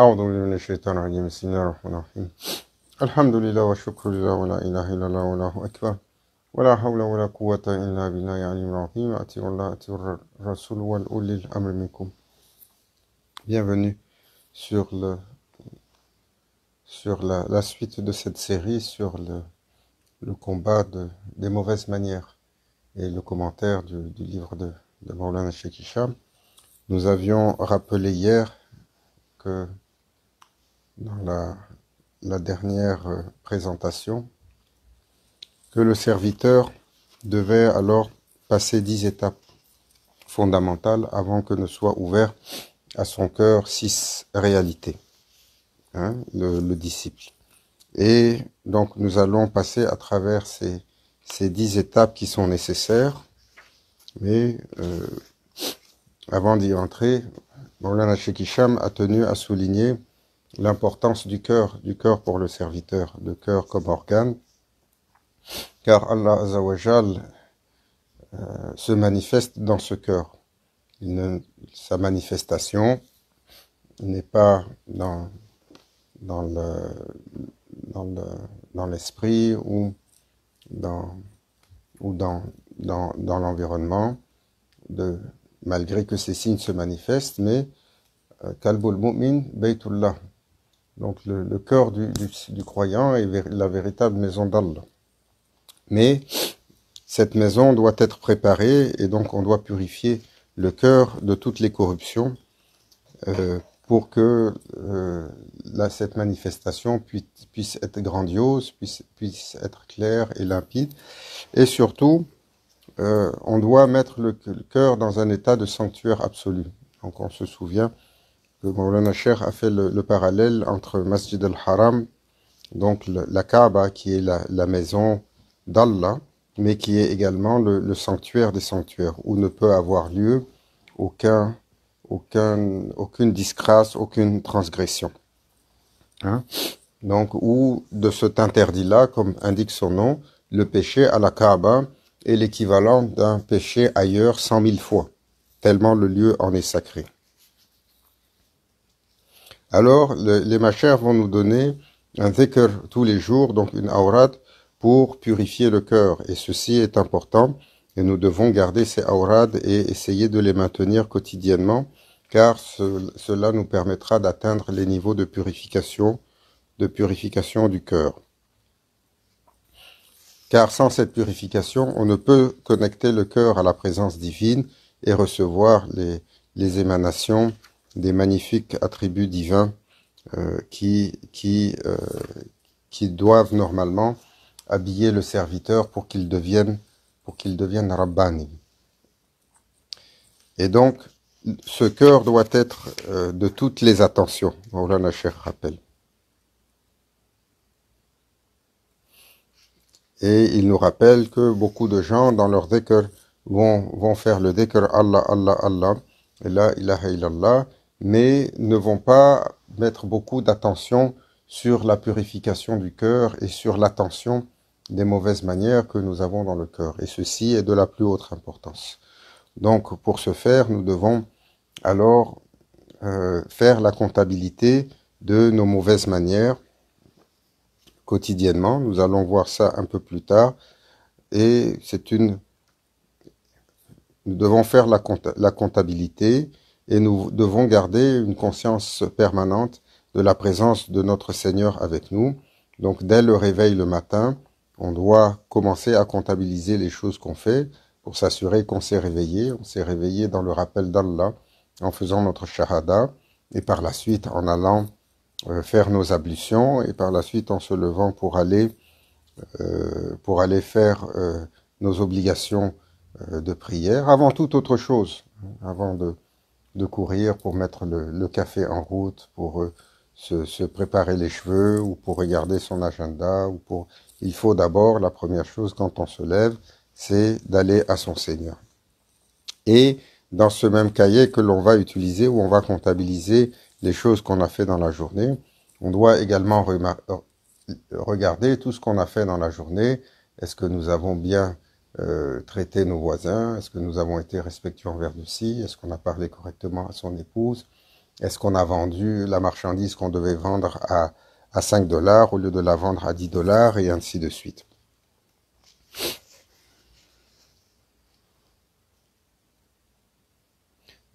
أعوذ بالله من الشيطان الرجيم بسم الله الرحمن الرحيم الحمد لله والشكر لله ولا إله إلا الله والله أكبر ولا حول ولا قوة إلا بالله العلي العظيم أطيعوا الله أطيعوا الرسول وأولي الأمر منكم. Bienvenue sur la suite de cette série sur le combat des mauvaises manières et le commentaire du livre de Maulana Cheikh Hicham. Nous avions rappelé hier que dans la dernière présentation, que le serviteur devait alors passer 10 étapes fondamentales avant que ne soit ouvert à son cœur 6 réalités, le disciple. Et donc nous allons passer à travers ces 10 étapes qui sont nécessaires, mais avant d'y entrer, Maulana Cheikh Hicham a tenu à souligner l'importance du cœur pour le serviteur, le cœur comme organe, car Allah Azza wa Jal se manifeste dans ce cœur. Sa manifestation n'est pas dans l'esprit ou dans l'environnement, malgré que ces signes se manifestent, mais Qalbul Mu'min Baytullah. Donc le cœur du croyant est la véritable maison d'Allah. Mais cette maison doit être préparée et donc on doit purifier le cœur de toutes les corruptions pour que cette manifestation puisse être grandiose, puisse être claire et limpide. Et surtout, on doit mettre le cœur dans un état de sanctuaire absolu. Donc on se souvient que Maulana Cheikh a fait le parallèle entre Masjid al-Haram, donc la Kaaba qui est la maison d'Allah, mais qui est également le sanctuaire des sanctuaires, où ne peut avoir lieu aucune disgrâce, aucune transgression. Donc, où de cet interdit-là, comme indique son nom, le péché à la Kaaba est l'équivalent d'un péché ailleurs 100 000 fois, tellement le lieu en est sacré. Alors, les machères vont nous donner un dhikr tous les jours, donc une awrad, pour purifier le cœur. Et ceci est important, et nous devons garder ces awrad et essayer de les maintenir quotidiennement, car cela nous permettra d'atteindre les niveaux de purification du cœur. Car sans cette purification, on ne peut connecter le cœur à la présence divine et recevoir les émanations des magnifiques attributs divins qui doivent normalement habiller le serviteur pour qu'il devienne Rabbani. Et donc, ce cœur doit être de toutes les attentions. Maulana Cheikh rappelle. Et il nous rappelle que beaucoup de gens, dans leur dhikr, vont faire le dhikr Allah, Allah, Allah, et la ilaha illallah, mais ne vont pas mettre beaucoup d'attention sur la purification du cœur et sur l'attention des mauvaises manières que nous avons dans le cœur. Et ceci est de la plus haute importance. Donc, pour ce faire, nous devons alors faire la comptabilité de nos mauvaises manières quotidiennement. Nous allons voir ça un peu plus tard. Et nous devons faire la comptabilité et nous devons garder une conscience permanente de la présence de notre Seigneur avec nous. Donc, dès le réveil le matin, on doit commencer à comptabiliser les choses qu'on fait pour s'assurer qu'on s'est réveillé. On s'est réveillé dans le rappel d'Allah en faisant notre shahada et par la suite en allant faire nos ablutions et par la suite en se levant pour aller faire nos obligations de prière avant toute autre chose, avant de courir pour mettre le café en route, pour se préparer les cheveux ou pour regarder son agenda il faut d'abord, la première chose quand on se lève, c'est d'aller à son Seigneur. Et dans ce même cahier que l'on va utiliser, où on va comptabiliser les choses qu'on a fait dans la journée, on doit également regarder tout ce qu'on a fait dans la journée. Est-ce que nous avons bien traité nos voisins? Est-ce que nous avons été respectueux envers de ci? Est-ce qu'on a parlé correctement à son épouse? Est-ce qu'on a vendu la marchandise qu'on devait vendre à 5 dollars au lieu de la vendre à 10 dollars et ainsi de suite.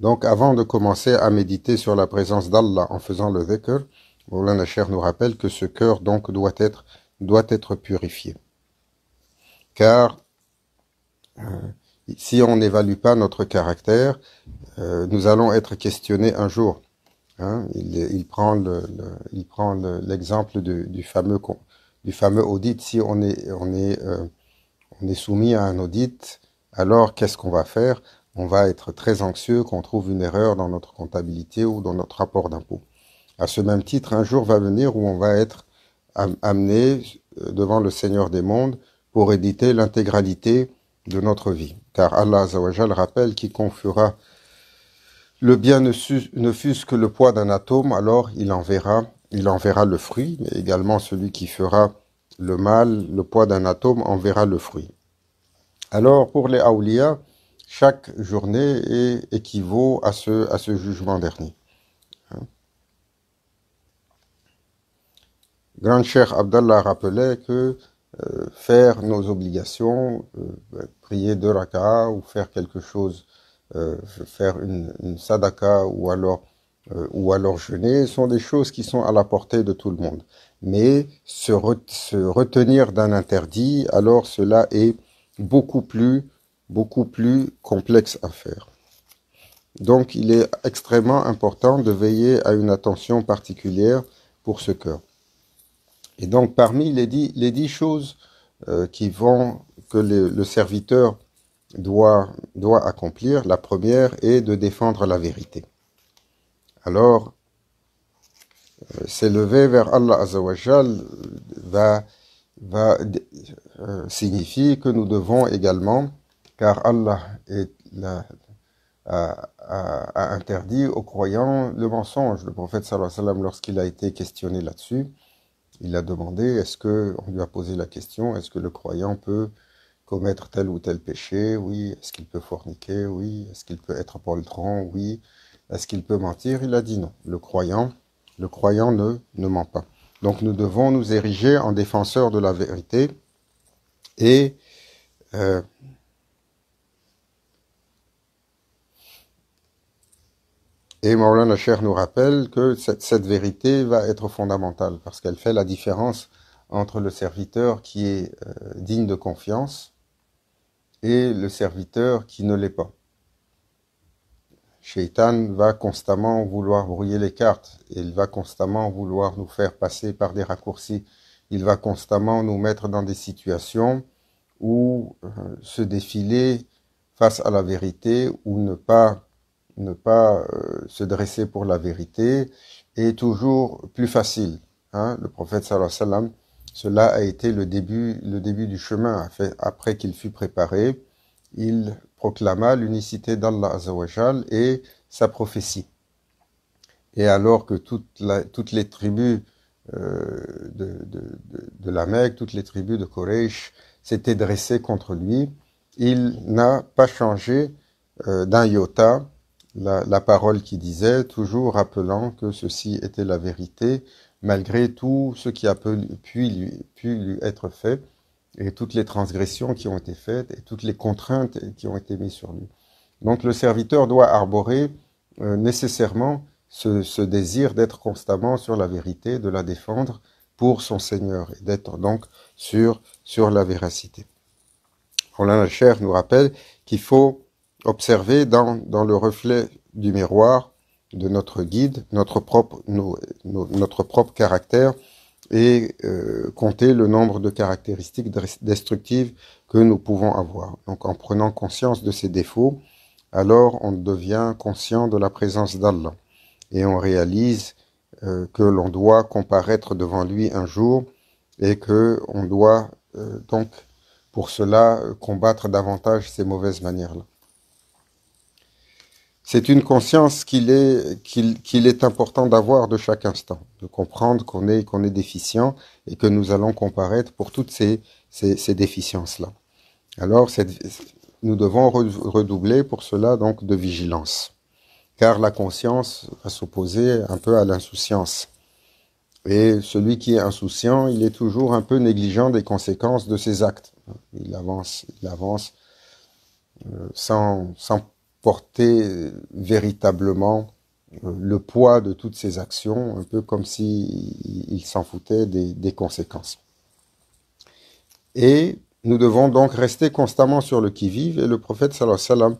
Donc, avant de commencer à méditer sur la présence d'Allah en faisant le dhikr, Mawlana Cheikh nous rappelle que ce cœur donc doit être purifié. Car si on n'évalue pas notre caractère, nous allons être questionnés un jour. Hein. Il prend l'exemple du fameux audit. Si on est soumis à un audit, alors qu'est-ce qu'on va faire? On va être très anxieux qu'on trouve une erreur dans notre comptabilité ou dans notre rapport d'impôt. À ce même titre, un jour va venir où on va être amené devant le Seigneur des mondes pour éditer l'intégralité de notre vie. Car Allah Azzawajal rappelle quiconque fera le bien ne fût-ce que le poids d'un atome, alors il en verra le fruit, mais également celui qui fera le mal, le poids d'un atome, en verra le fruit. Alors pour les awliya, chaque journée équivaut à ce jugement dernier. Grand Cheikh Abdallah rappelait que faire nos obligations, prier 2 rak'ahs ou faire quelque chose, faire une sadaka ou alors jeûner, sont des choses qui sont à la portée de tout le monde. Mais se retenir d'un interdit, alors cela est beaucoup plus complexe à faire. Donc il est extrêmement important de veiller à une attention particulière pour ce cœur. Et donc parmi les 10 choses que le serviteur doit accomplir, la première est de défendre la vérité. Alors, s'élever vers Allah Azzawajal signifie que nous devons également, car Allah a interdit aux croyants le mensonge. Le prophète sallallahu alayhi wa sallam, lorsqu'il a été questionné là-dessus, il a demandé, on lui a posé la question, est-ce que le croyant peut commettre tel ou tel péché? Oui. Est-ce qu'il peut forniquer? Oui. Est-ce qu'il peut être poltron? Oui. Est-ce qu'il peut mentir? Il a dit non. Le croyant ne ment pas. Donc nous devons nous ériger en défenseurs de la vérité et Mawlana Cheikh nous rappelle que cette vérité va être fondamentale parce qu'elle fait la différence entre le serviteur qui est digne de confiance et le serviteur qui ne l'est pas. Shaitan va constamment vouloir brouiller les cartes, il va constamment vouloir nous faire passer par des raccourcis, il va constamment nous mettre dans des situations où se défiler face à la vérité ou ne pas se dresser pour la vérité est toujours plus facile. Hein? Le prophète sallallahu alayhi wa sallam, cela a été le début du chemin. Après qu'il fut préparé, il proclama l'unicité d'Allah Azzawajal et sa prophétie. Et alors que toutes les tribus de la Mecque, toutes les tribus de Quraysh s'étaient dressées contre lui, il n'a pas changé d'un iota la parole qui disait, toujours rappelant que ceci était la vérité, malgré tout ce qui a pu lui être fait, et toutes les transgressions qui ont été faites, et toutes les contraintes qui ont été mises sur lui. Donc le serviteur doit arborer nécessairement ce désir d'être constamment sur la vérité, de la défendre pour son Seigneur, et d'être donc sur la véracité. Mawlana Cheikh nous rappelle qu'il faut observer dans le reflet du miroir de notre guide, notre propre caractère et compter le nombre de caractéristiques destructives que nous pouvons avoir. Donc en prenant conscience de ces défauts, alors on devient conscient de la présence d'Allah et on réalise que l'on doit comparaître devant lui un jour et que on doit donc pour cela combattre davantage ces mauvaises manières-là. C'est une conscience qu'il est important d'avoir de chaque instant, de comprendre qu'on est déficient et que nous allons comparaître pour toutes ces déficiences-là. Alors, nous devons redoubler pour cela donc de vigilance. car la conscience va s'opposer un peu à l'insouciance. Et celui qui est insouciant, il est toujours un peu négligent des conséquences de ses actes. Il avance sans porter véritablement le poids de toutes ses actions, un peu comme s'il s'en foutait des conséquences. Et nous devons donc rester constamment sur le qui-vive, et le prophète sallallahu alayhi wa sallam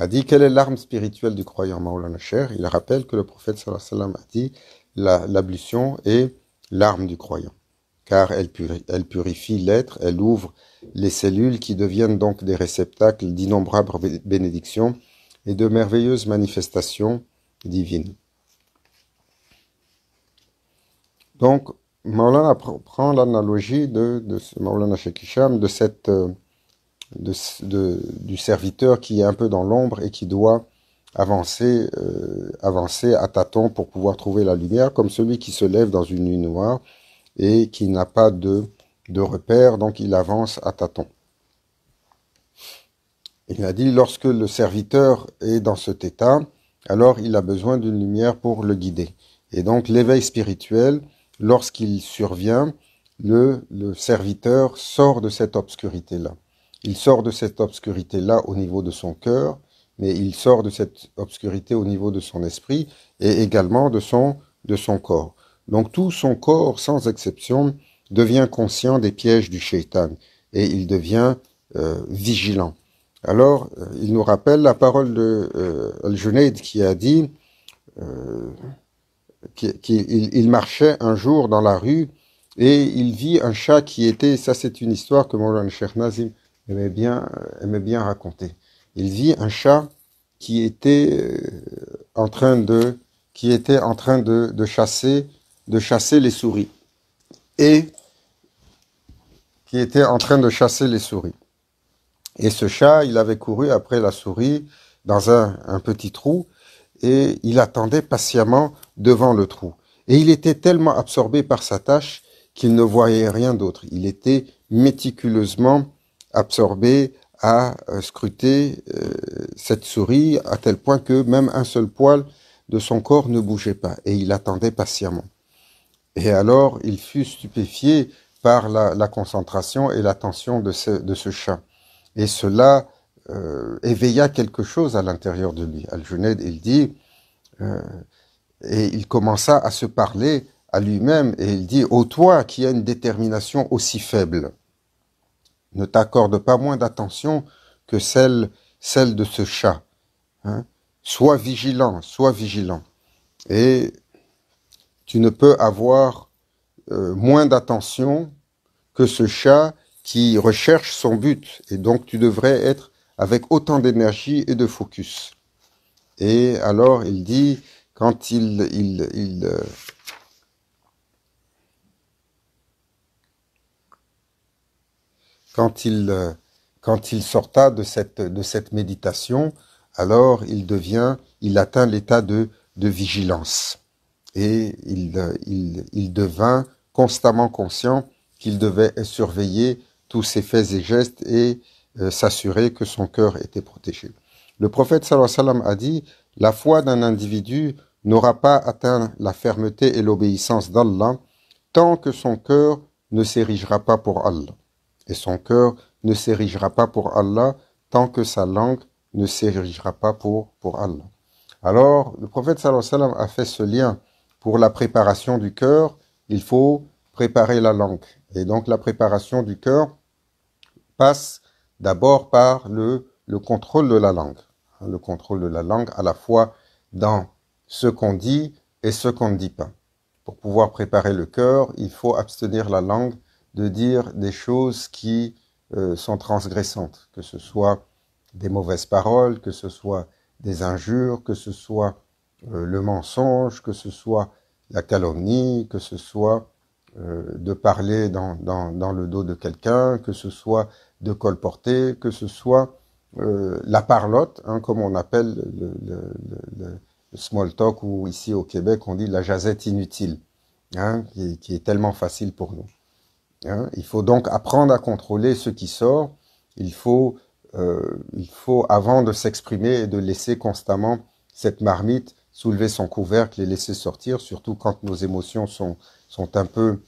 a dit quelle est l'arme spirituelle du croyant Maulana Cheikh. Il rappelle que le prophète sallallahu alayhi wa sallam a dit l'ablution est l'arme du croyant, car elle purifie l'être, elle ouvre les cellules qui deviennent donc des réceptacles d'innombrables bénédictions et de merveilleuses manifestations divines. Donc, Maulana prend l'analogie de Maulana Cheikh Hicham du serviteur qui est un peu dans l'ombre et qui doit avancer à tâtons pour pouvoir trouver la lumière, comme celui qui se lève dans une nuit noire et qui n'a pas de repère, donc il avance à tâtons. Il a dit, lorsque le serviteur est dans cet état, alors il a besoin d'une lumière pour le guider. Et donc l'éveil spirituel, lorsqu'il survient, le serviteur sort de cette obscurité-là. Il sort de cette obscurité-là au niveau de son cœur, mais il sort de cette obscurité au niveau de son esprit et également de son corps. Donc tout son corps, sans exception, devient conscient des pièges du shaitan et il devient vigilant. Alors, il nous rappelle la parole de Al-Junayd qui a dit qu'il marchait un jour dans la rue et il vit un chat qui était, ça c'est une histoire que Maulana Cheikh Nazim aimait bien raconter. Il vit un chat qui était en train de chasser les souris. Et qui était en train de chasser les souris. Et ce chat, il avait couru après la souris dans un petit trou et il attendait patiemment devant le trou. Et il était tellement absorbé par sa tâche qu'il ne voyait rien d'autre. Il était méticuleusement absorbé à scruter cette souris à tel point que même un seul poil de son corps ne bougeait pas. Et il attendait patiemment. Et alors, il fut stupéfié par la concentration et l'attention de ce chat. Et cela éveilla quelque chose à l'intérieur de lui. Al-Junayd, il dit, et il commença à se parler à lui-même, et il dit, ô toi qui as une détermination aussi faible, ne t'accorde pas moins d'attention que celle de ce chat. Hein? Sois vigilant. Et tu ne peux avoir moins d'attention que ce chat qui recherche son but. Et donc, tu devrais être avec autant d'énergie et de focus. Et alors, il dit, quand il sorta de cette méditation, alors il atteint l'état de vigilance. Et il devint constamment conscient qu'il devait surveiller tous ses faits et gestes et s'assurer que son cœur était protégé. Le prophète sallallahu alayhi wa sallam a dit, la foi d'un individu n'aura pas atteint la fermeté et l'obéissance d'Allah tant que son cœur ne s'érigera pas pour Allah. Et son cœur ne s'érigera pas pour Allah tant que sa langue ne s'érigera pas pour Allah. Alors, le prophète sallallahu alayhi wa sallam a fait ce lien. Pour la préparation du cœur, il faut préparer la langue. Et donc, la préparation du cœur passe d'abord par le contrôle de la langue. Le contrôle de la langue à la fois dans ce qu'on dit et ce qu'on ne dit pas. Pour pouvoir préparer le cœur, il faut abstenir la langue de dire des choses qui sont transgressantes, que ce soit des mauvaises paroles, que ce soit des injures, que ce soit le mensonge, que ce soit la calomnie, que ce soit de parler dans le dos de quelqu'un, que ce soit de colporter, que ce soit la parlotte, hein, comme on appelle le small talk, ou ici au Québec on dit la jasette inutile, hein, qui est tellement facile pour nous. Hein. Il faut donc apprendre à contrôler ce qui sort. Il faut avant de s'exprimer et de laisser constamment cette marmite, soulever son couvercle et laisser sortir, surtout quand nos émotions sont un peu,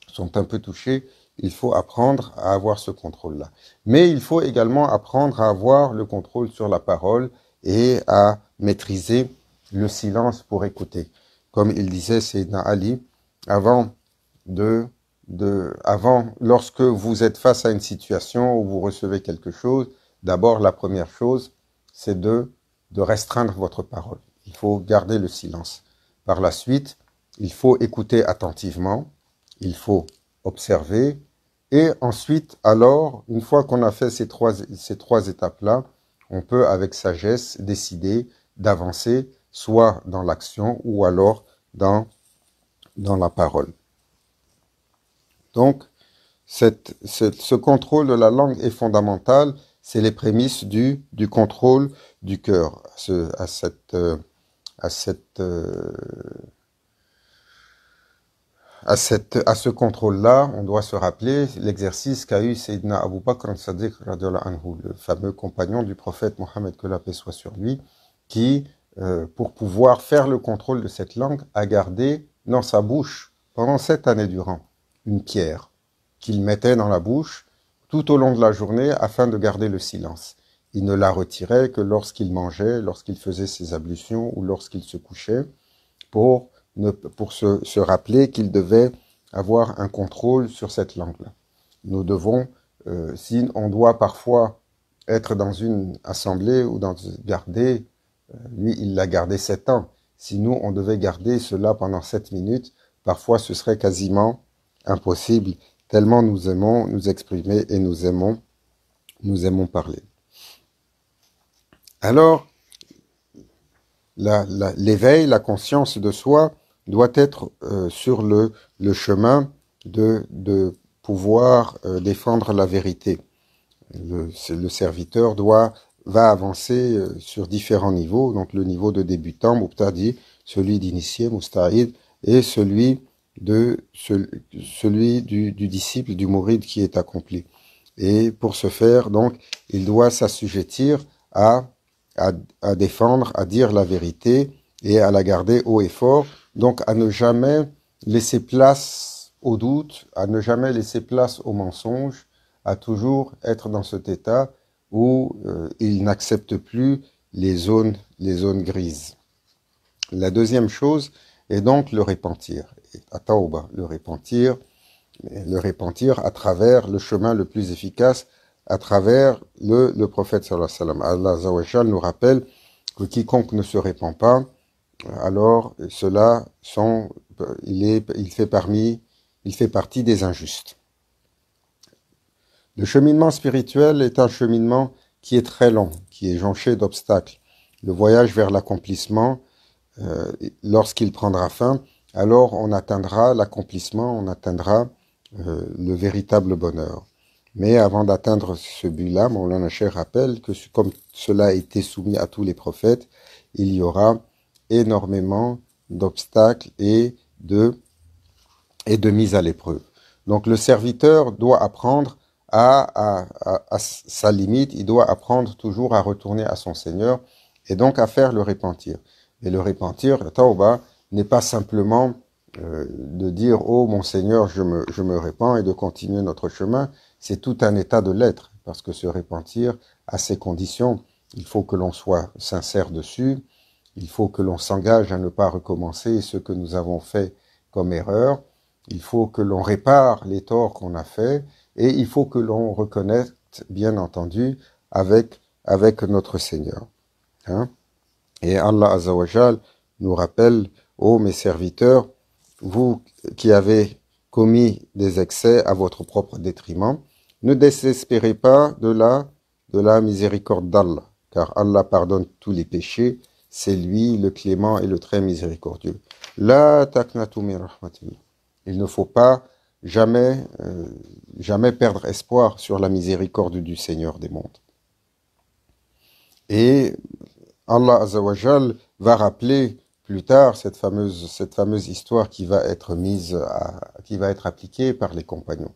sont un peu touchées. Il faut apprendre à avoir ce contrôle-là. Mais il faut également apprendre à avoir le contrôle sur la parole et à maîtriser le silence pour écouter. Comme il disait Sayyidina Ali, avant lorsque vous êtes face à une situation où vous recevez quelque chose, d'abord la première chose, c'est de restreindre votre parole. Il faut garder le silence. Par la suite, il faut écouter attentivement, il faut observer, et ensuite, alors, une fois qu'on a fait ces trois étapes-là, on peut avec sagesse décider d'avancer soit dans l'action ou alors dans la parole. Donc, ce contrôle de la langue est fondamental, c'est les prémices du contrôle du cœur. À ce contrôle-là, on doit se rappeler l'exercice qu'a eu Sayyidina Abu Bakr as-Siddiq radhiyallahu anhu, le fameux compagnon du prophète Mohammed, que la paix soit sur lui, qui, pour pouvoir faire le contrôle de cette langue, a gardé dans sa bouche, pendant 7 années durant, une pierre qu'il mettait dans la bouche tout au long de la journée afin de garder le silence. Il ne la retirait que lorsqu'il mangeait, lorsqu'il faisait ses ablutions ou lorsqu'il se couchait, pour se rappeler qu'il devait avoir un contrôle sur cette langue-là. Nous devons, si on doit parfois être dans une assemblée ou garder, lui il l'a gardé 7 ans, si nous on devait garder cela pendant 7 minutes, parfois ce serait quasiment impossible, tellement nous aimons nous exprimer et nous aimons parler. Alors, l'éveil, la conscience de soi doit être sur le chemin de pouvoir défendre la vérité. Le serviteur va avancer sur différents niveaux, donc le niveau de débutant, Mubtadi, celui d'initié, Musta'id, et celui du disciple, du mouride qui est accompli. Et pour ce faire, donc, il doit s'assujettir à défendre, à dire la vérité et à la garder haut et fort, donc à ne jamais laisser place au doute, à ne jamais laisser place au mensonge, à toujours être dans cet état où il n'accepte plus les zones grises. La deuxième chose est donc le repentir, le repentir à travers le chemin le plus efficace, à travers le prophète sallallahu alayhi wa sallam. Allah Azza wa Jal nous rappelle que quiconque ne se répand pas, alors cela il fait partie des injustes. Le cheminement spirituel est un cheminement qui est très long, qui est jonché d'obstacles. Le voyage vers l'accomplissement, lorsqu'il prendra fin, alors on atteindra l'accomplissement, on atteindra le véritable bonheur. Mais avant d'atteindre ce but-là, Maulana Cheikh rappelle que comme cela a été soumis à tous les prophètes, il y aura énormément d'obstacles et de mise à l'épreuve. Donc le serviteur doit apprendre à sa limite, il doit apprendre toujours à retourner à son Seigneur et donc à faire le repentir. Et le repentir, le tawba, n'est pas simplement de dire « Oh mon Seigneur, je me répands » et de continuer notre chemin. C'est tout un état de l'être, parce que se repentir a ses conditions. Il faut que l'on soit sincère dessus, il faut que l'on s'engage à ne pas recommencer ce que nous avons fait comme erreur, il faut que l'on répare les torts qu'on a faits, et il faut que l'on reconnaisse, bien entendu, avec notre Seigneur. Hein? Et Allah Azza wa Jal nous rappelle, ô mes serviteurs, vous qui avez commis des excès à votre propre détriment, ne désespérez pas de la miséricorde d'Allah, car Allah pardonne tous les péchés, c'est lui le clément et le très miséricordieux. La taqnatu min rahmatillah. Il ne faut pas jamais perdre espoir sur la miséricorde du Seigneur des mondes. Et Allah Azza wa Jal va rappeler plus tard cette fameuse histoire qui va être appliquée par les compagnons,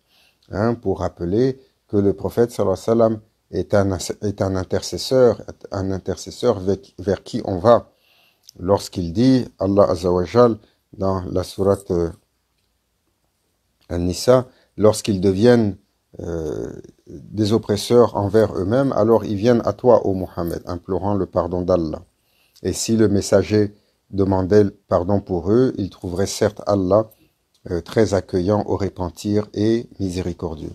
hein, pour rappeler que le prophète sallallahu alayhi wa sallam est un intercesseur vers qui on va lorsqu'il dit, Allah Azza wa Jal, dans la sourate An-Nisa, lorsqu'ils deviennent des oppresseurs envers eux-mêmes, alors ils viennent à toi, ô Muhammad, implorant le pardon d'Allah. Et si le messager demandait pardon pour eux, il trouverait certes Allah très accueillant au repentir et miséricordieux.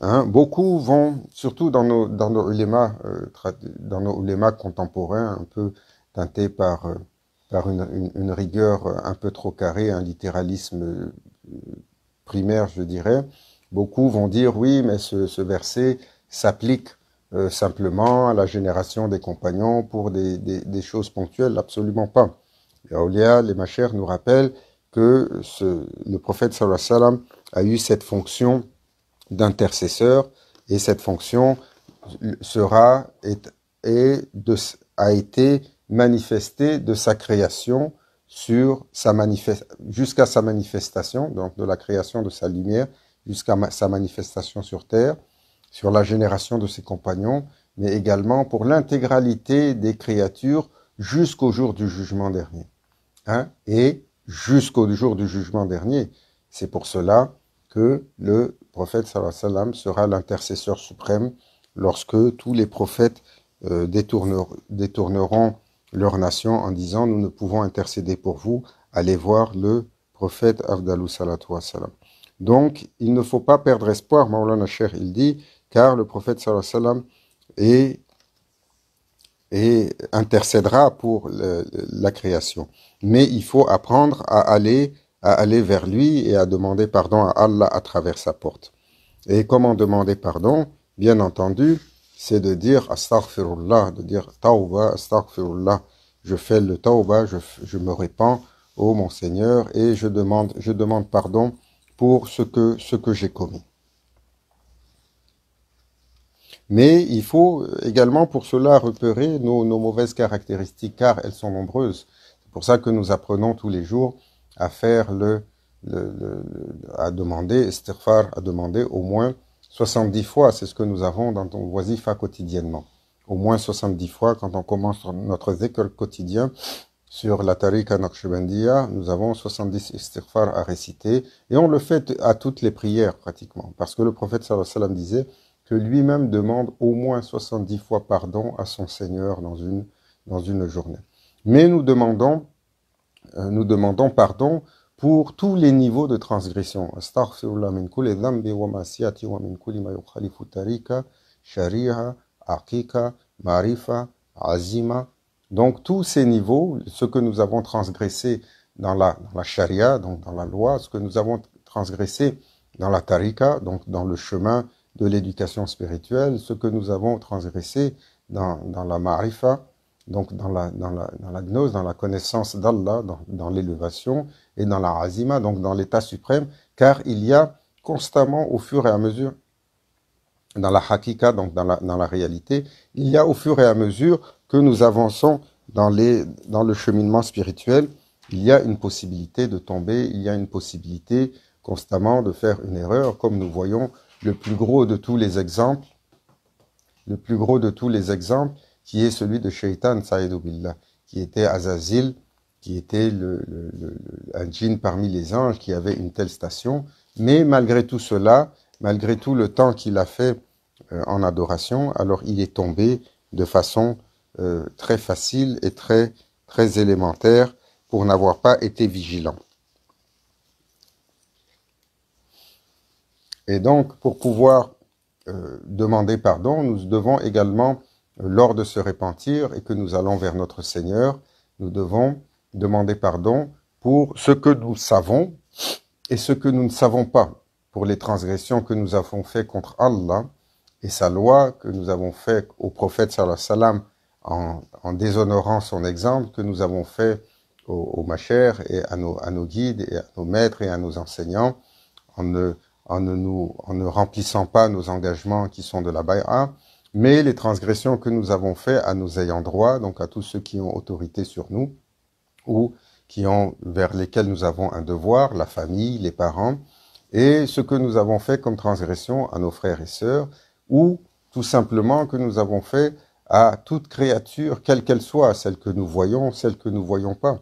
Hein? Beaucoup vont, surtout dans nos ulémas contemporains, un peu teintés par une rigueur un peu trop carrée, un littéralisme primaire, je dirais, beaucoup vont dire oui, mais ce verset s'applique simplement à la génération des compagnons pour des choses ponctuelles, absolument pas. Les awliya, les machers nous rappellent que le prophète sallallahu alayhi wa sallam a eu cette fonction d'intercesseur et cette fonction a été manifestée de sa création jusqu'à sa manifestation, donc de la création de sa lumière jusqu'à sa manifestation sur terre, sur la génération de ses compagnons, mais également pour l'intégralité des créatures jusqu'au jour du jugement dernier. Hein? Et jusqu'au jour du jugement dernier. C'est pour cela que le prophète sallallahu alayhi wa sallam sera l'intercesseur suprême lorsque tous les prophètes détourneront leur nation en disant « Nous ne pouvons intercéder pour vous, allez voir le prophète Afdalou salatu wa salam ». Donc, il ne faut pas perdre espoir, Maulana Cheikh, il dit, car le prophète sallallahu alayhi wa sallam et intercédera pour la création. Mais il faut apprendre à aller vers lui et à demander pardon à Allah à travers sa porte. Et comment demander pardon? Bien entendu, c'est de dire astaghfirullah, de dire tawba, astaghfirullah. Je fais le tawba, je me répands, ô mon Seigneur, et je demande pardon pour ce que j'ai commis. Mais il faut également pour cela repérer nos mauvaises caractéristiques, car elles sont nombreuses. C'est pour ça que nous apprenons tous les jours à faire à demander, istighfar, à demander au moins 70 fois. C'est ce que nous avons dans ton wazifa quotidiennement. Au moins 70 fois, quand on commence notre zikr quotidien sur la tariqa naqshbandiya, nous avons 70 istighfar à réciter. Et on le fait à toutes les prières pratiquement. Parce que le prophète sallallahu alayhi wa sallam disait que lui-même demande au moins 70 fois pardon à son Seigneur dans une journée. Mais nous demandons pardon pour tous les niveaux de transgression. Astaghfirullah min kulli dhanbi wa ma'siyati wa min kulli ma yukhalifu tarika, shari'a, aqiqa, marifa, azima. Donc tous ces niveaux, ce que nous avons transgressé dans la sharia, donc dans la loi, ce que nous avons transgressé dans la tarika, donc dans le chemin de l'éducation spirituelle, ce que nous avons transgressé dans la marifa, donc dans la gnose, dans la connaissance d'Allah, dans l'élévation, et dans la azima, donc dans l'état suprême, car il y a constamment au fur et à mesure, dans la hakika, donc dans la réalité, il y a au fur et à mesure que nous avançons dans le cheminement spirituel, il y a une possibilité de tomber, il y a une possibilité constamment de faire une erreur, comme nous voyons le plus gros de tous les exemples, qui est celui de Shaitan, Sa'idou Billah, qui était Azazil, qui était un djinn parmi les anges, qui avait une telle station. Mais malgré tout cela, malgré tout le temps qu'il a fait en adoration, alors il est tombé de façon très facile et très, très élémentaire pour n'avoir pas été vigilant. Et donc, pour pouvoir demander pardon, nous devons également, lors de se repentir et que nous allons vers notre Seigneur, nous devons demander pardon pour ce que nous savons et ce que nous ne savons pas, pour les transgressions que nous avons faites contre Allah et sa loi, que nous avons fait au prophète sallallahu alayhi wa sallam en déshonorant son exemple, que nous avons fait aux machers et à nos guides et à nos maîtres et à nos enseignants, en ne remplissant pas nos engagements qui sont de la bay'a, mais les transgressions que nous avons faites à nos ayants droit, donc à tous ceux qui ont autorité sur nous, ou vers lesquels nous avons un devoir, la famille, les parents, et ce que nous avons fait comme transgression à nos frères et sœurs, ou tout simplement que nous avons fait à toute créature, quelle qu'elle soit, celle que nous voyons, celle que nous voyons pas,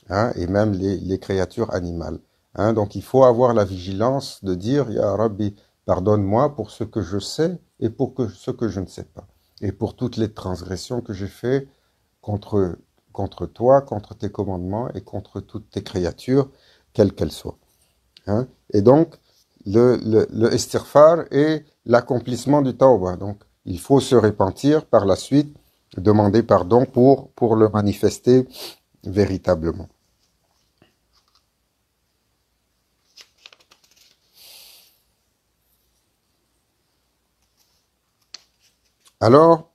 hein, et même les créatures animales. Hein. Donc il faut avoir la vigilance de dire, Ya Rabbi, pardonne-moi pour ce que je sais et pour ce que je ne sais pas, et pour toutes les transgressions que j'ai fait contre, contre toi, contre tes commandements et contre toutes tes créatures, quelles qu'elles soient. Hein. Et donc, le istighfar est l'accomplissement du tawbah. Donc, il faut se repentir par la suite, demander pardon pour le manifester véritablement. Alors,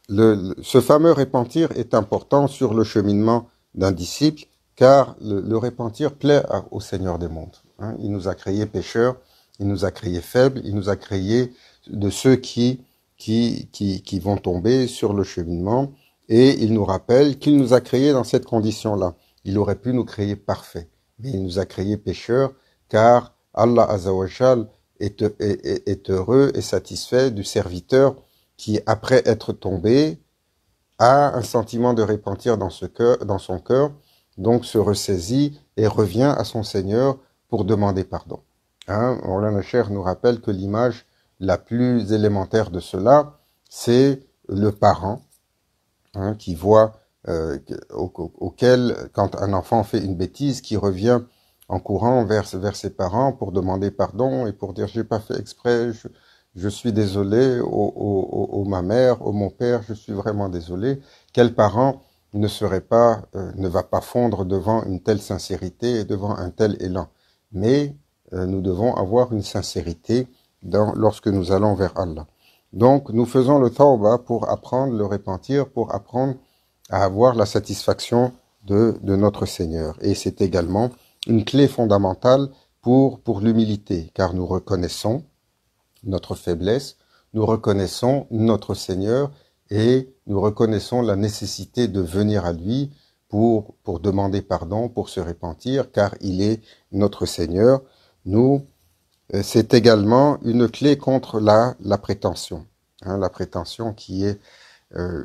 ce fameux repentir est important sur le cheminement d'un disciple, car le repentir plaît au Seigneur des mondes. Hein. Il nous a créés pécheurs, il nous a créés faibles, il nous a créés de ceux qui vont tomber sur le cheminement, et il nous rappelle qu'il nous a créés dans cette condition-là. Il aurait pu nous créer parfaits, mais il nous a créés pécheurs, car Allah Azzawajal est heureux et satisfait du serviteur qui, après être tombé, a un sentiment de repentir dans son cœur, donc se ressaisit et revient à son Seigneur pour demander pardon. Hein, Maulana Cheikh nous rappelle que l'image la plus élémentaire de cela, c'est le parent, hein, qui voit, auquel, quand un enfant fait une bêtise, qui revient en courant vers ses parents pour demander pardon et pour dire j'ai pas fait exprès, je suis désolé, ma mère, mon père, je suis vraiment désolé. Quel parent ne va pas fondre devant une telle sincérité et devant un tel élan? Mais nous devons avoir une sincérité lorsque nous allons vers Allah. Donc nous faisons le tawbah pour apprendre le repentir, pour apprendre à avoir la satisfaction de notre Seigneur. Et c'est également une clé fondamentale pour l'humilité, car nous reconnaissons notre faiblesse, nous reconnaissons notre Seigneur et nous reconnaissons la nécessité de venir à lui pour demander pardon, pour se repentir, car il est notre Seigneur. C'est également une clé contre la prétention. Hein, la prétention qui est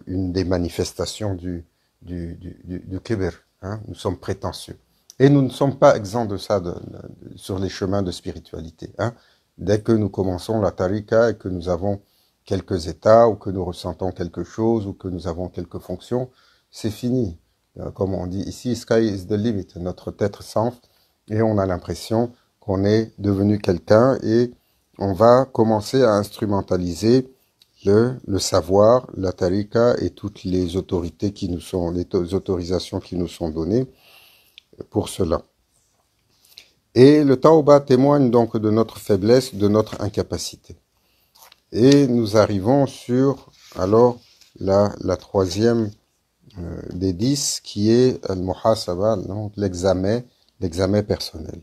une des manifestations du kibr. Hein, nous sommes prétentieux. Et nous ne sommes pas exempts de ça sur les chemins de spiritualité. Hein. Dès que nous commençons la tariqa et que nous avons quelques états ou que nous ressentons quelque chose ou que nous avons quelques fonctions, c'est fini. Comme on dit ici, sky is the limit. Notre tête s'enfle et on a l'impression qu'on est devenu quelqu'un et on va commencer à instrumentaliser le savoir, la tariqa et toutes les autorités les autorisations qui nous sont données pour cela. Et le tawbah témoigne donc de notre faiblesse, de notre incapacité. Et nous arrivons sur, alors, la troisième des 10, qui est al-muhasaba, donc l'examen personnel.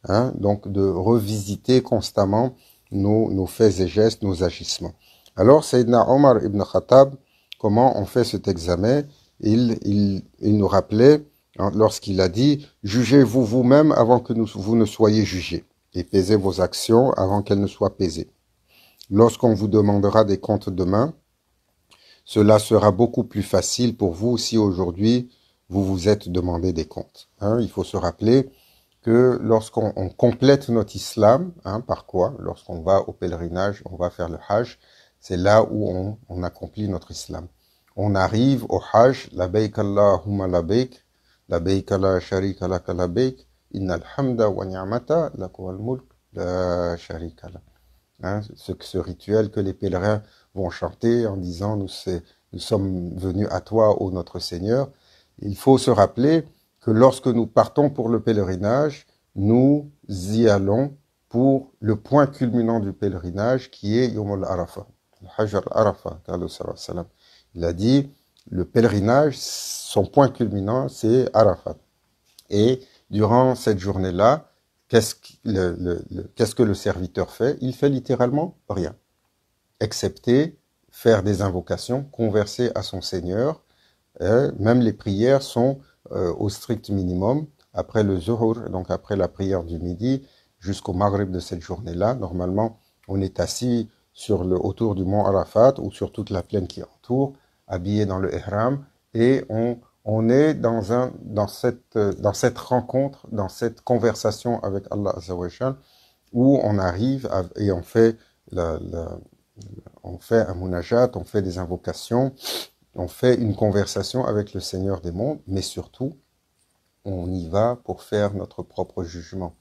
Hein, donc de revisiter constamment nos faits et gestes, nos agissements. Alors, Sayyidina Omar ibn Khattab, comment on fait cet examen? Il nous rappelait, lorsqu'il a dit « Jugez-vous vous-même avant que vous ne soyez jugés, et pesez vos actions avant qu'elles ne soient pesées. Lorsqu'on vous demandera des comptes demain, cela sera beaucoup plus facile pour vous si aujourd'hui vous vous êtes demandé des comptes. Hein, il faut se rappeler que lorsqu'on complète notre islam, hein, par quoi? Lorsqu'on va au pèlerinage, on va faire le hajj, c'est là où on accomplit notre islam. On arrive au hajj, labayk Allahumma labayk, labayk la sharika laka labayk, innal hamda wa ni'mata laka wal mulk la sharika lak. Hein, ce rituel que les pèlerins vont chanter en disant nous sommes venus à toi, ô notre Seigneur. Il faut se rappeler que lorsque nous partons pour le pèlerinage, nous y allons pour le point culminant du pèlerinage qui est Yom al-Arafah. Le Hajj al-Arafah, il a dit, le pèlerinage, son point culminant, c'est Arafat. Et durant cette journée-là, qu'est-ce que le serviteur fait? Il fait littéralement rien, excepté faire des invocations, converser à son Seigneur. Même les prières sont au strict minimum. Après le Zuhur, donc après la prière du midi, jusqu'au Maghrib de cette journée-là, normalement, on est assis autour du mont Arafat ou sur toute la plaine qui entoure, habillés dans le ihram, et on est dans cette rencontre, dans cette conversation avec Allah Azza wa Jal, où on arrive et on fait un munajat, on fait des invocations, on fait une conversation avec le Seigneur des mondes, mais surtout, on y va pour faire notre propre jugement.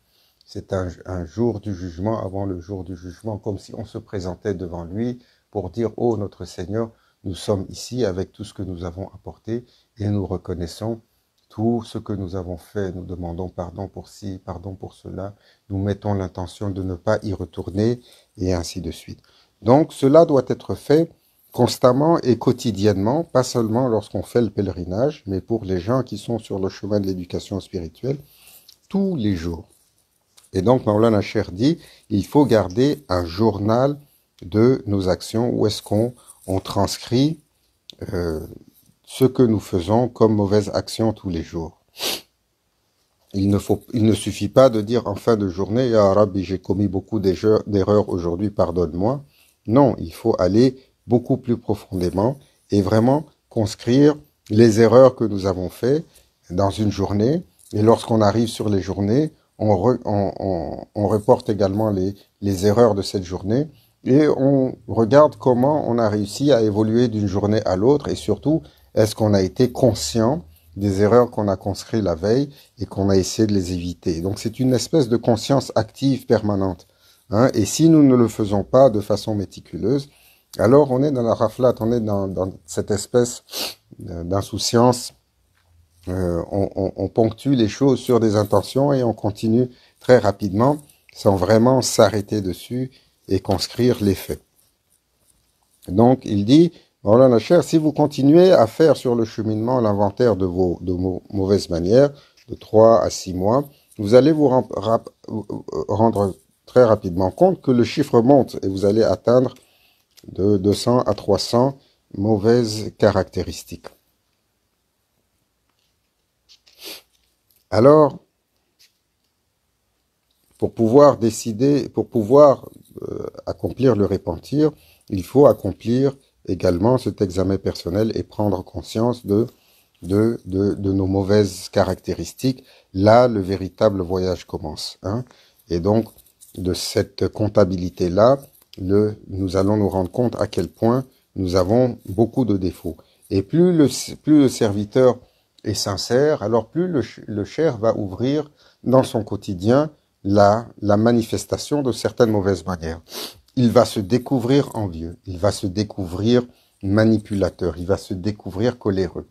C'est un jour du jugement avant le jour du jugement, comme si on se présentait devant lui pour dire, oh notre Seigneur, nous sommes ici avec tout ce que nous avons apporté et nous reconnaissons tout ce que nous avons fait. Nous demandons pardon pour ci, pardon pour cela. Nous mettons l'intention de ne pas y retourner et ainsi de suite. Donc cela doit être fait constamment et quotidiennement, pas seulement lorsqu'on fait le pèlerinage, mais pour les gens qui sont sur le chemin de l'éducation spirituelle, tous les jours. Et donc, Maulana Cheikh dit, il faut garder un journal de nos actions, où est-ce qu'on transcrit ce que nous faisons comme mauvaise action tous les jours. Il ne suffit pas de dire en fin de journée, Ya Rabbi, j'ai commis beaucoup d'erreurs aujourd'hui, pardonne-moi. Non, il faut aller beaucoup plus profondément et vraiment conscrire les erreurs que nous avons faites dans une journée. Et lorsqu'on arrive sur les journées, on reporte également les erreurs de cette journée et on regarde comment on a réussi à évoluer d'une journée à l'autre et surtout, est-ce qu'on a été conscient des erreurs qu'on a conscrites la veille et qu'on a essayé de les éviter. Donc c'est une espèce de conscience active permanente. Hein, et si nous ne le faisons pas de façon méticuleuse, alors on est dans la raflate, on est dans cette espèce d'insouciance. On ponctue les choses sur des intentions et on continue très rapidement sans vraiment s'arrêter dessus et conscrire les faits. Donc il dit, Maulana Cheikh, si vous continuez à faire sur le cheminement l'inventaire de vos mauvaises manières, de 3 à 6 mois, vous allez vous rendre très rapidement compte que le chiffre monte et vous allez atteindre de 200 à 300 mauvaises caractéristiques. Alors, pour pouvoir décider, pour pouvoir accomplir le repentir, il faut accomplir également cet examen personnel et prendre conscience de nos mauvaises caractéristiques. Là, le véritable voyage commence. Hein. Et donc, de cette comptabilité-là, nous allons nous rendre compte à quel point nous avons beaucoup de défauts. Et plus le serviteur est sincère, alors plus le cher va ouvrir dans son quotidien la manifestation de certaines mauvaises manières. Il va se découvrir envieux, il va se découvrir manipulateur, il va se découvrir coléreux.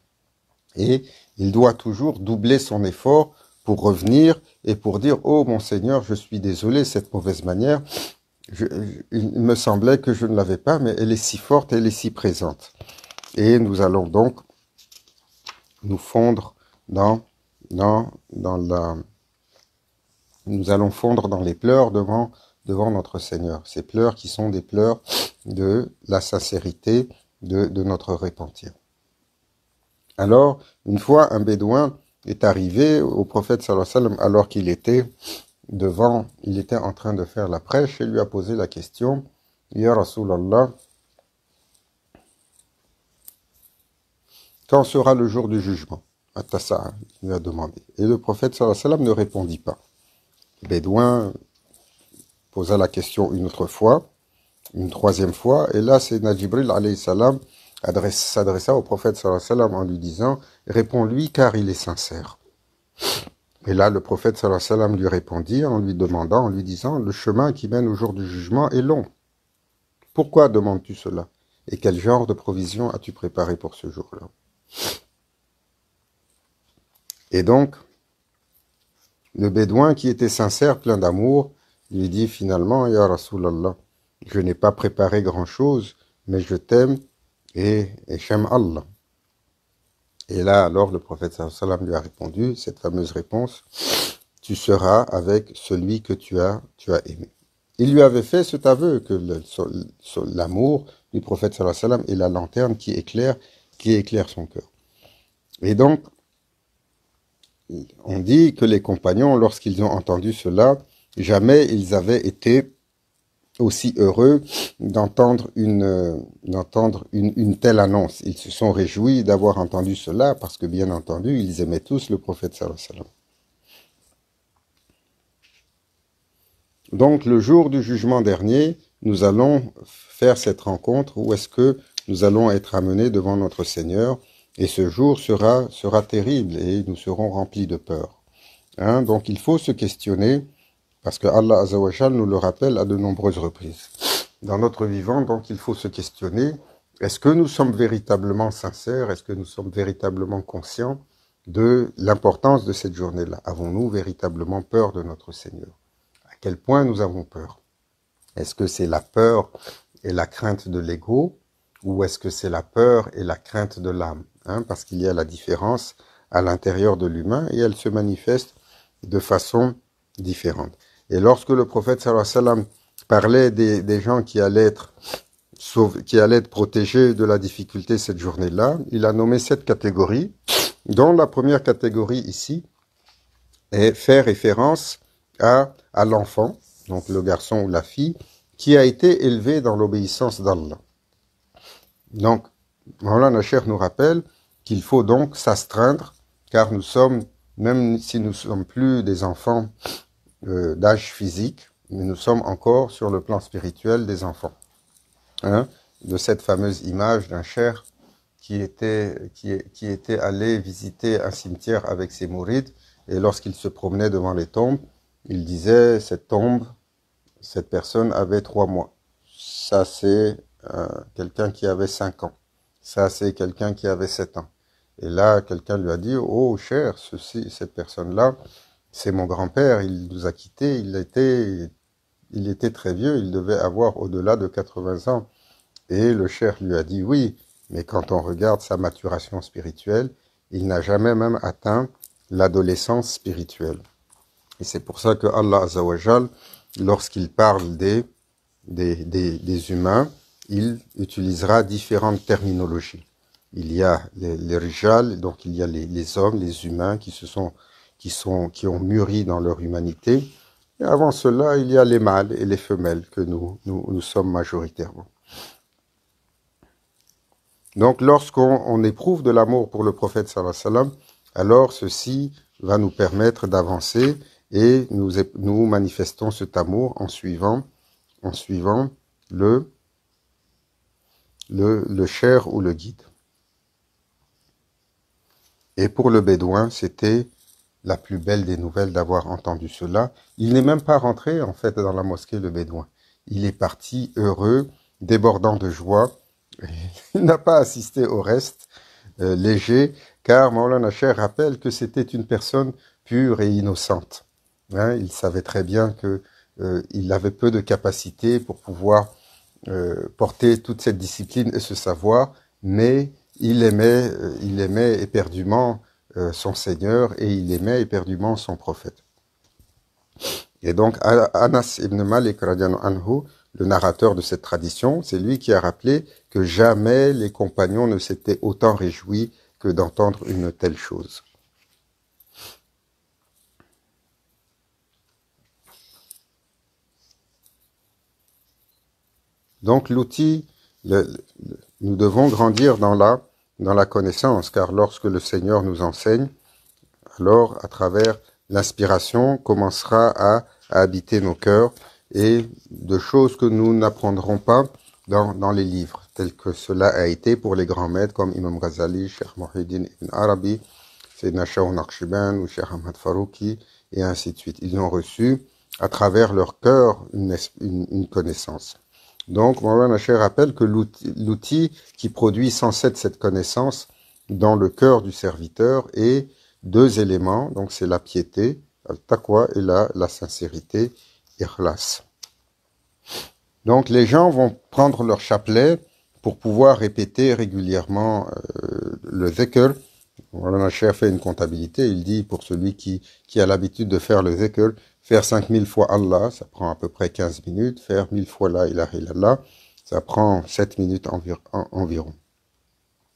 Et il doit toujours doubler son effort pour revenir et pour dire « Oh mon Seigneur, je suis désolé, cette mauvaise manière, il me semblait que je ne l'avais pas, mais elle est si forte, elle est si présente. » Et nous allons donc nous fondre nous allons fondre dans les pleurs devant notre Seigneur. Ces pleurs qui sont des pleurs de la sincérité de notre repentir. Alors, une fois un bédouin est arrivé au prophète sallallahu alayhi wa sallam alors qu'il était en train de faire la prêche et lui a posé la question, Ya Rasulallah, quand sera le jour du jugement? At-Tassa, il lui a demandé. Et le prophète sallallahu alayhi wa sallam ne répondit pas. Le bédouin posa la question une autre fois, une troisième fois, et là c'est Jibril alayhi salam s'adressa au prophète sallallahu alayhi wa sallam en lui disant « Réponds-lui car il est sincère ». Et là le prophète sallallahu alayhi wa sallam lui répondit en lui disant « Le chemin qui mène au jour du jugement est long. Pourquoi demandes-tu cela? Et quel genre de provision as-tu préparé pour ce jour-là » Et donc, le bédouin qui était sincère, plein d'amour, lui dit finalement « Ya Rasulallah, je n'ai pas préparé grand-chose, mais je t'aime et j'aime Allah. » Et là, alors, le prophète sallallahu alayhi wa sallam lui a répondu cette fameuse réponse « Tu seras avec celui que tu as aimé. » Il lui avait fait cet aveu que l'amour du prophète sallallahu alayhi wa sallam est la lanterne qui éclaire son cœur. Et donc, on dit que les compagnons, lorsqu'ils ont entendu cela, jamais ils avaient été aussi heureux d'entendre une telle annonce. Ils se sont réjouis d'avoir entendu cela parce que, bien entendu, ils aimaient tous le prophète sallallahu alayhi wa sallam. Donc, le jour du jugement dernier, nous allons faire cette rencontre où est-ce que nous allons être amenés devant notre Seigneur et ce jour sera terrible et nous serons remplis de peur. Hein? Donc, il faut se questionner parce que Allah Azza wa Jal nous le rappelle à de nombreuses reprises. Dans notre vivant, donc, il faut se questionner, est-ce que nous sommes véritablement sincères? Est-ce que nous sommes véritablement conscients de l'importance de cette journée-là? Avons-nous véritablement peur de notre Seigneur? À quel point nous avons peur? Est-ce que c'est la peur et la crainte de l'ego ou est-ce que c'est la peur et la crainte de l'âme? Hein? Parce qu'il y a la différence à l'intérieur de l'humain et elle se manifeste de façon différente. Et lorsque le prophète sallallahu alayhi wa sallam parlait des gens qui allaient être protégés de la difficulté cette journée-là, il a nommé 7 catégories, dont la première catégorie ici fait référence à l'enfant, donc le garçon ou la fille, qui a été élevé dans l'obéissance d'Allah. Donc, Maulana Cheikh nous rappelle qu'il faut donc s'astreindre, car nous sommes, même si nous ne sommes plus des enfants d'âge physique, mais nous sommes encore sur le plan spirituel des enfants. Hein, de cette fameuse image d'un cheikh qui était allé visiter un cimetière avec ses mourides, et lorsqu'il se promenait devant les tombes, il disait, cette tombe, cette personne avait 3 mois. Ça, c'est quelqu'un qui avait 5 ans. Ça, c'est quelqu'un qui avait 7 ans. Et là, quelqu'un lui a dit, oh, cher, cette personne-là, c'est mon grand-père, il nous a quittés, il était très vieux, il devait avoir au-delà de 80 ans. Et le cheikh lui a dit, oui, mais quand on regarde sa maturation spirituelle, il n'a jamais même atteint l'adolescence spirituelle. Et c'est pour ça que Allah Azza wa Jal, lorsqu'il parle des humains, il utilisera différentes terminologies. Il y a les rijal, donc il y a les hommes, les humains qui ont mûri dans leur humanité. Et avant cela, il y a les mâles et les femelles que nous sommes majoritairement. Donc, lorsqu'on éprouve de l'amour pour le prophète sallallahu alayhi wa sallam, alors ceci va nous permettre d'avancer et nous manifestons cet amour en suivant le cher ou le guide. Et pour le bédouin, c'était la plus belle des nouvelles d'avoir entendu cela. Il n'est même pas rentré, en fait, dans la mosquée, le bédouin. Il est parti heureux, débordant de joie. Il n'a pas assisté au reste, léger, car Maulana Cheikh rappelle que c'était une personne pure et innocente. Hein, il savait très bien qu'il avait peu de capacité pour pouvoir porter toute cette discipline et ce savoir, mais il aimait éperdument son Seigneur et il aimait éperdument son prophète. Et donc Anas ibn Malik radiallahu anhu, le narrateur de cette tradition, c'est lui qui a rappelé que jamais les compagnons ne s'étaient autant réjouis que d'entendre une telle chose. Donc l'outil, nous devons grandir dans la connaissance, car lorsque le Seigneur nous enseigne, alors à travers l'inspiration commencera à habiter nos cœurs et de choses que nous n'apprendrons pas dans les livres, tels que cela a été pour les grands maîtres comme Imam Ghazali, Cheikh Muhyiddin Ibn Arabi, Sayyidina Shah Naqshband ou Cheikh Ahmad Farouki, et ainsi de suite. Ils ont reçu à travers leur cœur une connaissance. Donc, Maulana Cheikh rappelle que l'outil qui produit sans cesse cette connaissance dans le cœur du serviteur est 2 éléments. Donc, c'est la piété, le taqwa, et la sincérité, ikhlas. Donc, les gens vont prendre leur chapelet pour pouvoir répéter régulièrement le dhikr. Maulana Cheikh fait une comptabilité. Il dit, pour celui qui a l'habitude de faire le dhikr, faire 5000 fois Allah, ça prend à peu près 15 minutes. Faire 1000 fois la ilaha illallah, ça prend 7 minutes environ.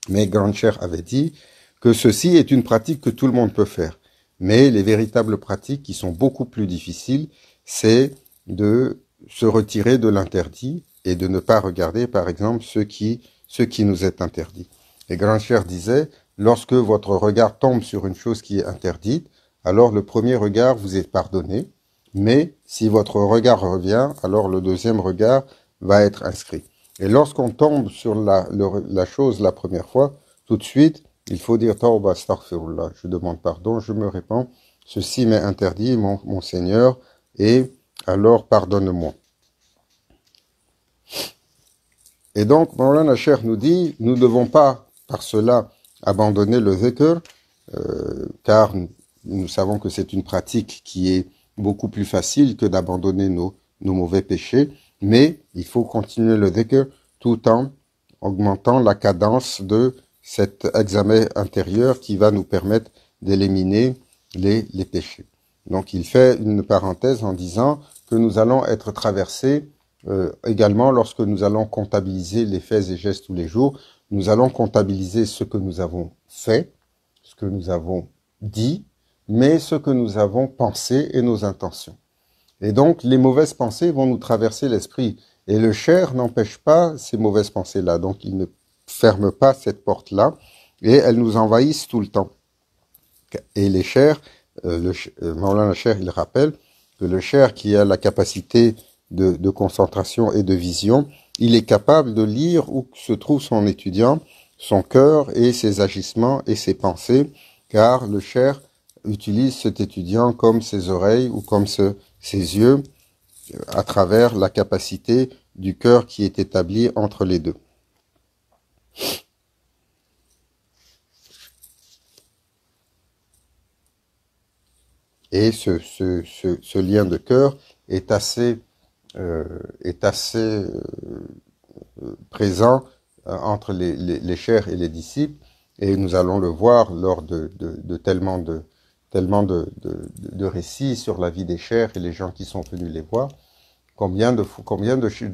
Mais Grand Cheikh avait dit que ceci est une pratique que tout le monde peut faire. Mais les véritables pratiques qui sont beaucoup plus difficiles, c'est de se retirer de l'interdit et de ne pas regarder, par exemple, ce qui nous est interdit. Les grands chers disaient, lorsque votre regard tombe sur une chose qui est interdite, alors le premier regard vous est pardonné, mais si votre regard revient, alors le deuxième regard va être inscrit. Et lorsqu'on tombe sur la chose la première fois, tout de suite, il faut dire Tawba astaghfirullah, je demande pardon, je me répands, ceci m'est interdit, mon Seigneur, et alors pardonne-moi. Et donc, Maulana Cheikh nous dit, nous ne devons pas, par cela, abandonner le dhikr, car nous savons que c'est une pratique qui est beaucoup plus facile que d'abandonner nos mauvais péchés, mais il faut continuer le dhikr tout en augmentant la cadence de cet examen intérieur qui va nous permettre d'éliminer les péchés. Donc il fait une parenthèse en disant que nous allons être traversés également lorsque nous allons comptabiliser les faits et gestes tous les jours. Nous allons comptabiliser ce que nous avons fait, ce que nous avons dit, mais ce que nous avons pensé et nos intentions. Et donc les mauvaises pensées vont nous traverser l'esprit. Et le cher n'empêche pas ces mauvaises pensées-là. Donc il ne ferme pas cette porte-là et elles nous envahissent tout le temps. Et les chers, Maulana Cheikh, il rappelle que le cher qui a la capacité de concentration et de vision, il est capable de lire où se trouve son étudiant, son cœur et ses agissements et ses pensées, car le cher utilise cet étudiant comme ses oreilles ou comme ses yeux à travers la capacité du cœur qui est établie entre les deux. Et ce lien de cœur est assez présent entre les chers et les disciples, et nous allons le voir lors de tellement de récits sur la vie des chers et les gens qui sont venus les voir. Combien de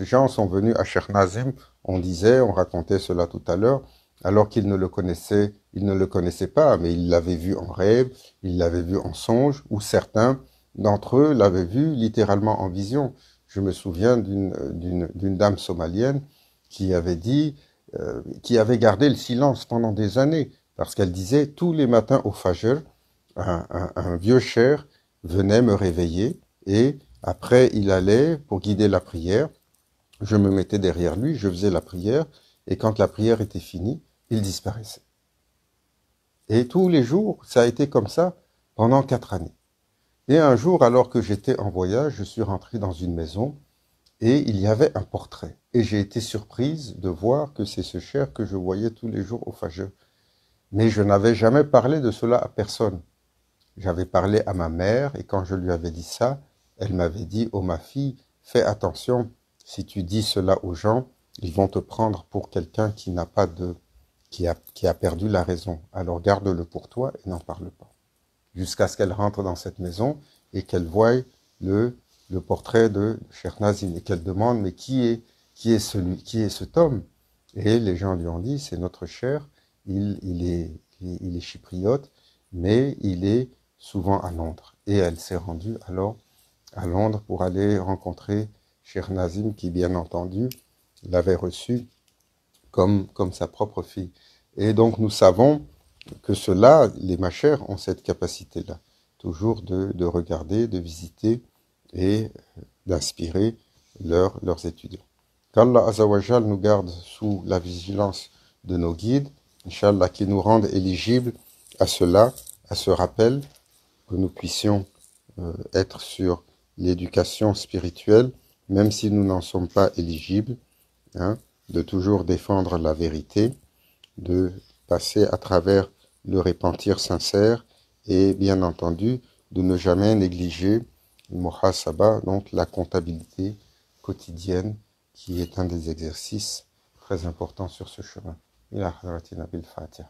gens sont venus à Cheikh Nazim, on racontait cela tout à l'heure, alors qu'ils ne le connaissaient pas, mais ils l'avaient vu en rêve, ils l'avaient vu en songe, ou certains d'entre eux l'avaient vu littéralement en vision. Je me souviens d'une dame somalienne qui avait dit, qui avait gardé le silence pendant des années, parce qu'elle disait tous les matins au Fajr, un vieux cher venait me réveiller et après il allait pour guider la prière. Je me mettais derrière lui, je faisais la prière et quand la prière était finie, il disparaissait. Et tous les jours, ça a été comme ça pendant 4 années. Et un jour, alors que j'étais en voyage, je suis rentré dans une maison et il y avait un portrait. Et j'ai été surprise de voir que c'est ce cher que je voyais tous les jours au Fajr. Mais je n'avais jamais parlé de cela à personne. J'avais parlé à ma mère et quand je lui avais dit ça, elle m'avait dit « Oh ma fille, fais attention, si tu dis cela aux gens, ils vont te prendre pour quelqu'un qui n'a pas qui a perdu la raison. Alors garde-le pour toi et n'en parle pas. » Jusqu'à ce qu'elle rentre dans cette maison et qu'elle voie le portrait de Cheikh Nazim et qu'elle demande « Mais qui est cet homme ?» Et les gens lui ont dit « C'est notre cher, il est chypriote, mais il est souvent à Londres. » Et elle s'est rendue alors à Londres pour aller rencontrer Cheikh Nazim qui, bien entendu, l'avait reçu comme sa propre fille. Et donc nous savons que ceux-là, les machères, ont cette capacité-là, toujours de regarder, de visiter et d'inspirer leurs étudiants. Qu'Allah Azawajal nous garde sous la vigilance de nos guides, Inch'Allah, qui nous rende éligibles à cela, à ce rappel, que nous puissions être sur l'éducation spirituelle, même si nous n'en sommes pas éligibles, hein, de toujours défendre la vérité, de passer à travers le repentir sincère et bien entendu de ne jamais négliger le muhasaba, donc la comptabilité quotidienne qui est un des exercices très importants sur ce chemin. Ila hadratina bil Fatiha.